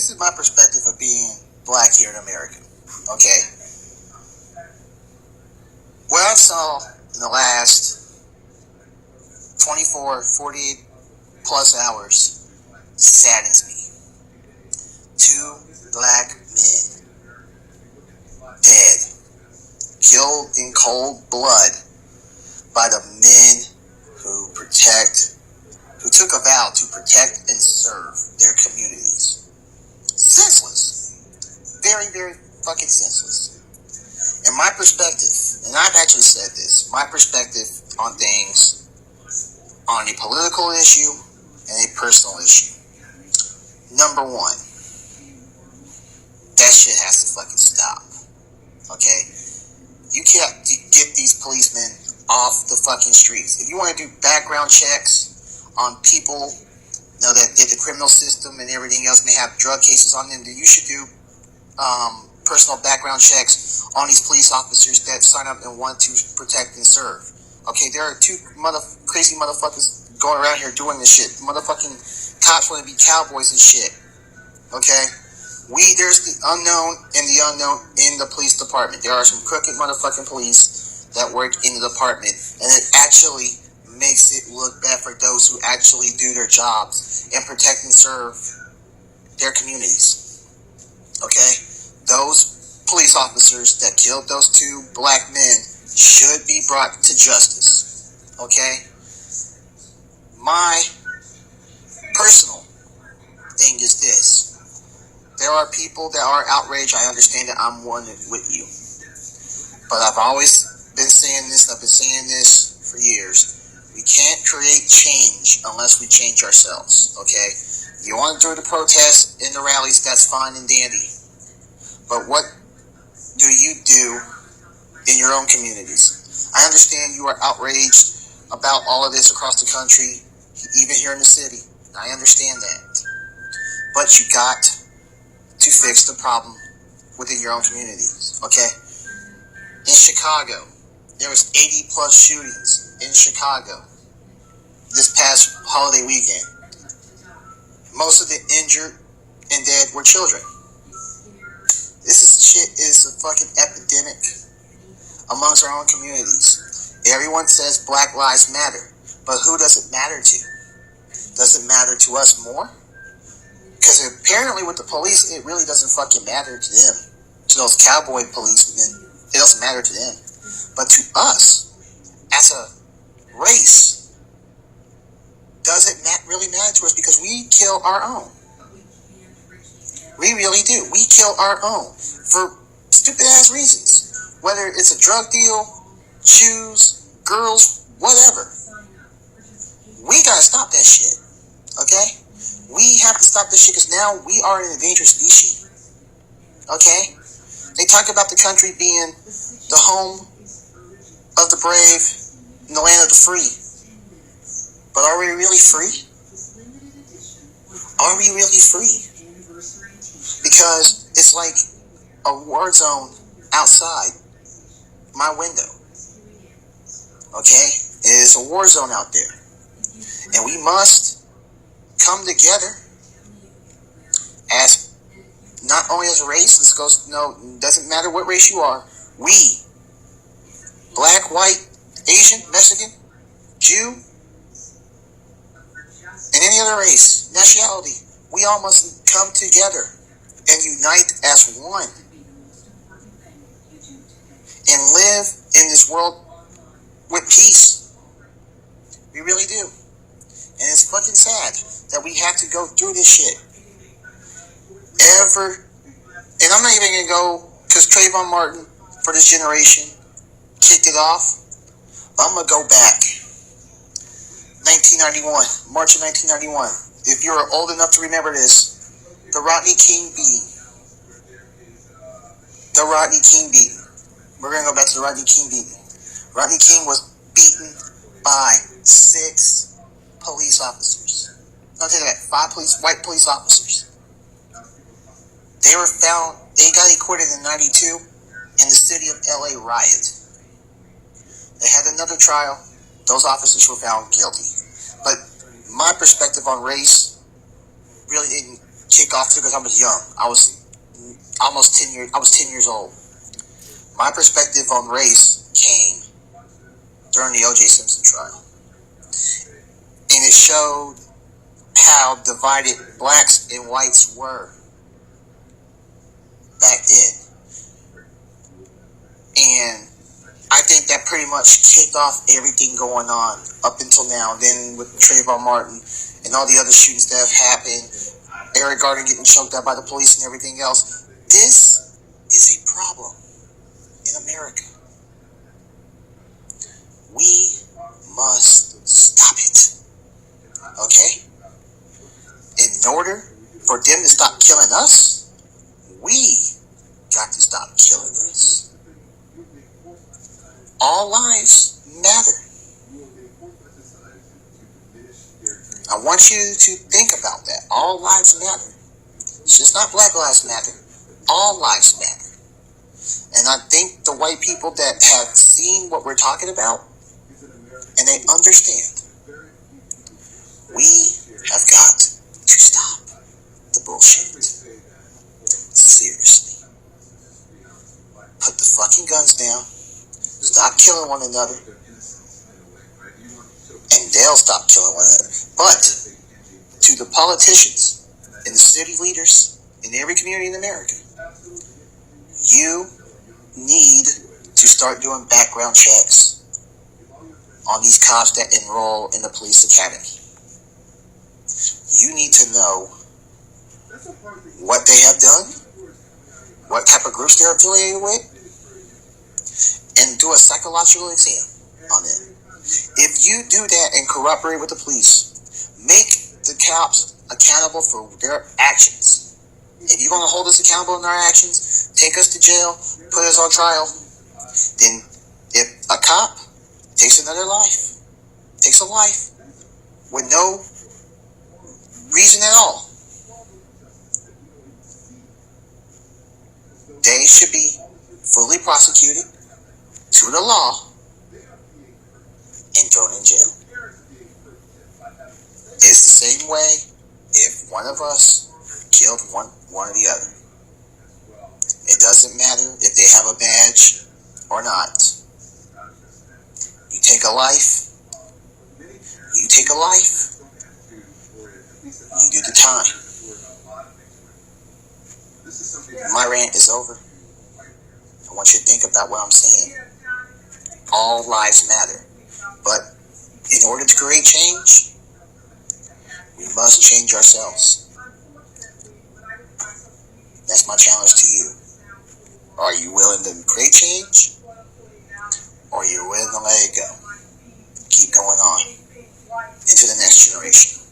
this is my perspective of being black here in America. Okay. What I've saw in the last 24, 48 plus hours saddens me. 2 black men dead, killed in cold blood by the men who took a vow to protect and serve their communities. Senseless. Very, very fucking senseless. And my perspective, and I've actually said this, my perspective on things, on a political issue and a personal issue. Number one, that shit has to fucking stop. Okay? You can't get these policemen off the fucking streets. If you want to do background checks on people, that the criminal system and everything else may have drug cases on them, then you should do personal background checks on these police officers that sign up and want to protect and serve. Okay, there are 2 crazy motherfuckers going around here doing this shit. Motherfucking cops want to be cowboys and shit. Okay? There's the unknown and the unknown in the police department. There are some crooked motherfucking police that work in the department, and it actually makes it look bad for those who actually do their jobs and protect and serve their communities. Okay? Those police officers that killed those 2 black men should be brought to justice. Okay? My personal thing is this. There are people that are outraged. I understand that. I'm one with you. But I've always been saying this, and I've been saying this for years. We can't create change unless we change ourselves, okay? You want to do the protests and the rallies, that's fine and dandy. But what do you do in your own communities? I understand you are outraged about all of this across the country, even here in the city. I understand that. But you got to fix the problem within your own communities, okay? In Chicago, there was 80 plus shootings in Chicago this past holiday weekend. Most of the injured and dead were children. Shit is a fucking epidemic amongst our own communities. Everyone says Black Lives Matter, but who does it matter to? Does it matter to us more? Because apparently with the police, it really doesn't fucking matter to them. To those cowboy policemen, it doesn't matter to them. But to us, as a race, does it really matter to us? Because we kill our own. We really do. We kill our own for stupid ass reasons. Whether it's a drug deal, shoes, girls, whatever. We gotta stop that shit. Okay? We have to stop this shit because now we are an endangered species. Okay? They talk about the country being the home of the brave and the land of the free. But are we really free? Are we really free? Because it's like a war zone outside my window. Okay? It is a war zone out there. And we must come together as not only as a race, doesn't matter what race you are, we, black, white, Asian, Mexican, Jew, and any other race, nationality, we all must come together and unite as one and live in this world with peace. We really do. And it's fucking sad that we have to go through this shit. And I'm not even going to go, because Trayvon Martin, for this generation, kicked it off. But I'm going to go back. 1991, March of 1991. If you're old enough to remember this, the Rodney King beating. The Rodney King beating. We're going to go back to the Rodney King beating. Rodney King was beaten by 6 police officers. I'll tell you that, 5 white police officers. They got acquitted in 92 in the city of LA riot. They had another trial. Those officers were found guilty. But my perspective on race really didn't kick off because I was young. I was almost 10 years. I was 10 years old. My perspective on race came during the O.J. Simpson trial, and it showed how divided blacks and whites were back then. And I think that pretty much kicked off everything going on up until now. Then with Trayvon Martin and all the other shootings that have happened, Eric Garner getting choked out by the police and everything else. This is a problem in America. We must stop it. Okay? In order for them to stop killing us, we got to stop killing us. All lives matter. I want you to think about that. All lives matter. It's just not Black Lives Matter. All lives matter. And I think the white people that have seen what we're talking about, and they understand, we have got to stop the bullshit. Seriously. Put the fucking guns down. Stop killing one another. And they'll stop killing one another. But to the politicians and the city leaders in every community in America, you need to start doing background checks on these cops that enroll in the police academy. You need to know what they have done, what type of groups they're affiliated with, and do a psychological exam on them. If you do that and cooperate with the police, make the cops accountable for their actions. If you're going to hold us accountable in our actions, take us to jail, put us on trial, then if a cop takes another life, takes a life with no reason at all, they should be fully prosecuted to the law and thrown in jail. It's the same way if one of us killed one or the other. It doesn't matter if they have a badge or not. You take a life, you do the time. My rant is over. I want you to think about what I'm saying. All lives matter. But in order to create change, we must change ourselves. That's my challenge to you. Are you willing to create change? Or are you willing to let it go? Keep going on into the next generation.